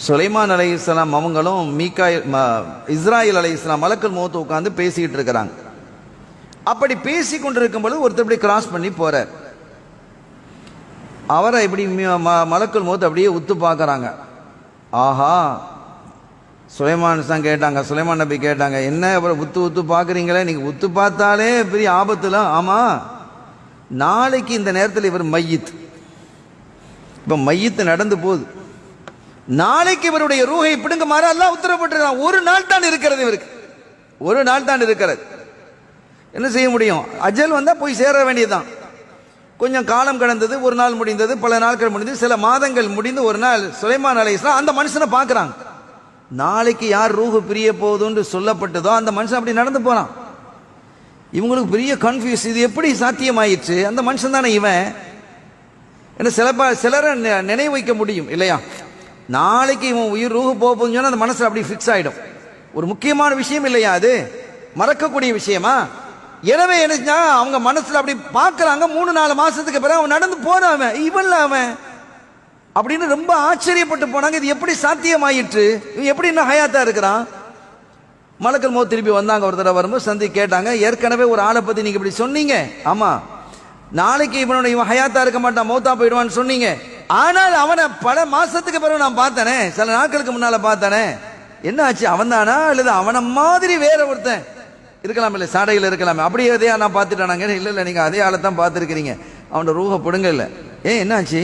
சுலைமான் அலைஹிஸ்ஸலாம் அவங்களும் இஸ்ராயில் அலைஹிஸ்ஸலாம் மலக்குல் மௌத் உட்காந்து பேசிக்கிட்டு இருக்கிறாங்க. அப்படி பேசி கொண்டிருக்கும் பொழுது ஒருத்தர் இப்படி கிராஸ் பண்ணி போறார். அவரை இப்படி மலக்குல் மௌத் அப்படியே உத்து பார்க்குறாங்க. ஆஹா, சுலைமான் தான் கேட்டாங்க, சுலைமான் நபி கேட்டாங்க, என்ன அப்புறம் உத்து பார்க்குறீங்களே, நீங்கள் உத்து பார்த்தாலே பெரிய ஆபத்துல. ஆமாம், நாளைக்கு இந்த நேரத்தில் இவர் மையத், இப்போ மையத்து நடந்து போகுது, நாளைக்கு இவருடைய ரூஹை பிடுங்க மாற அல்லாஹ் உத்தரவிட்டிருக்கான். ஒரு நாள் தான் இருக்கிறது இவருக்கு, ஒரு நாள் தான் இருக்கிறது. என்ன செய்ய முடியும்? அஜல் வந்தால் போய் சேர வேண்டியதுதான். கொஞ்சம் காலம் கடந்தது, ஒரு நாள் முடிந்தது, பல நாட்கள் முடிந்தது, சில மாதங்கள் முடிந்து ஒரு நாள் சுலைமான் அலைஹிஸ்ஸலாம் அந்த மனுஷனை பார்க்குறாங்க. நாளைக்கு யார் ரூஹு பிரிய போகுதுன்னு சொல்லப்பட்டதோ அந்த மனுஷன் அப்படி நடந்து போகிறான். இவங்களுக்கு பெரிய கன்ஃபியூஸ், இது எப்படி சாத்தியமாயிடுச்சு? அந்த மனுஷன் தானே இவன். என்ன சிலரை நினைவு வைக்க முடியும் இல்லையா? நாளைக்கு இவன் உயிர் ரூஹு போகுதுன்னு சொன்னால் அந்த மனசில் அப்படி ஃபிக்ஸ் ஆகிடும். ஒரு முக்கியமான விஷயம் இல்லையா அது? மறக்கக்கூடிய விஷயமா? எனவே என்ன, அவங்க மனசுல அப்படி பார்க்கறாங்க. 3-4 மாசத்துக்கு பிறகு அவன் நடந்து போறான், இவன்ல அவன் அப்படின்னு ரொம்ப ஆச்சரியப்பட்டு போனாங்க. இது எப்படி சாத்தியமாயிற்று? இவன் எப்படி இன்னும் ஹயாத்தா இருக்கிறான்? மலக்குல் மௌத் திருப்பி வந்தாங்க. ஒரு தடவை வரும்போது சந்தி கேட்டாங்க, ஏற்கனவே ஒரு ஆளை பத்தி நீங்க இப்படி சொன்னீங்க, ஆமா, நாளைக்கு இவன் ஹயாத்தா இருக்க மாட்டான், மௌத்தா போயிடுவான்னு சொன்னீங்க. ஆனால் அவனை பல மாசத்துக்கு பிறகு நான் பார்த்தனே, சில நாட்களுக்கு முன்னால பார்த்தனே, என்ன ஆச்சு? அவன் தானா அல்லது அவனை மாதிரி வேற ஒருத்தன் இருக்கலாம், இல்லை சாடையில் இருக்கலாமே, அப்படியே அதே நான் பார்த்துட்டானாங்க. இல்லை இல்லை, நீங்கள் அதே ஆளை தான் பார்த்துருக்கிறீங்க, அவனோட ரூஹை பிடுங்க. இல்லை, என்னாச்சு?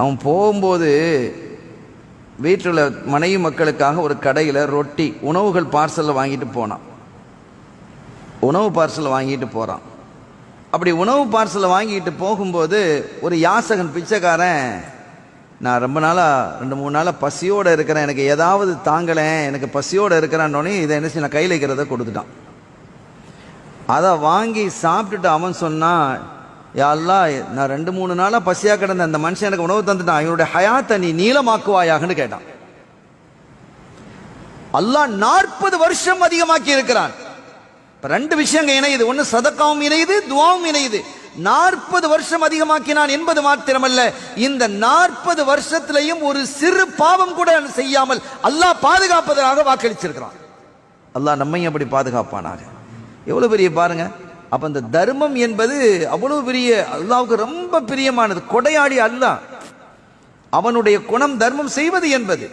அவன் போகும்போது வீட்டில் உள்ள மனைவி மக்களுக்காக ஒரு கடையில் ரொட்டி உணவுகள் பார்சலில் வாங்கிட்டு போனான். உணவு பார்சலில் வாங்கிட்டு போகிறான். அப்படி உணவு பார்சலில் வாங்கிட்டு போகும்போது ஒரு யாசகன் பிச்சைக்காரன், நான் ரொம்ப நாளாக 2-3 நாளாக பசியோடு இருக்கிறேன், எனக்கு ஏதாவது தாங்கலேன், எனக்கு பசியோடு இருக்கிறான்னொன்னே இதை என்ன செய்ய, நான் கையில் இருக்கிறத கொடுத்துட்டான். அதை வாங்கி சாப்பிட்டுட்டு அவன் சொன்னான், யா அல்லாஹ், நான் 2-3 நாளாக பசியாக கிடந்த அந்த மனுஷன் எனக்கு உணவு தந்துட்டான், இவனுடைய ஹயாத்தை நீ நீளமாக்குவாயாகன்னு கேட்டான். அல்லாஹ் 40 வருஷம் அதிகமாக்கி இருக்கிறான். இப்போ 2 விஷயங்க இணையுது, ஒன்று சதக்காவும் இணையுது, துவாவும் இணையுது. 40 வருஷம் அதிகமாக்கினான் என்பது மாத்திரமல்ல, இந்த 40 வருஷத்திலையும் ஒரு சிறு பாவம் கூட செய்யாமல் அல்லாஹ் பாதுகாப்பதற்காக வாக்களிச்சிருக்கிறான். அல்லாஹ் நம்மையும் அப்படி பாதுகாப்பானாக. எவ்வளவு பெரிய பாருங்க. அப்ப இந்த தர்மம் என்பது அவ்வளவு பெரிய, அல்லாஹ்வுக்கு ரொம்ப பிரியமானது. கொடையாடி அல்லாஹ், அவனுடைய குணம் தர்மம் செய்வது என்பது.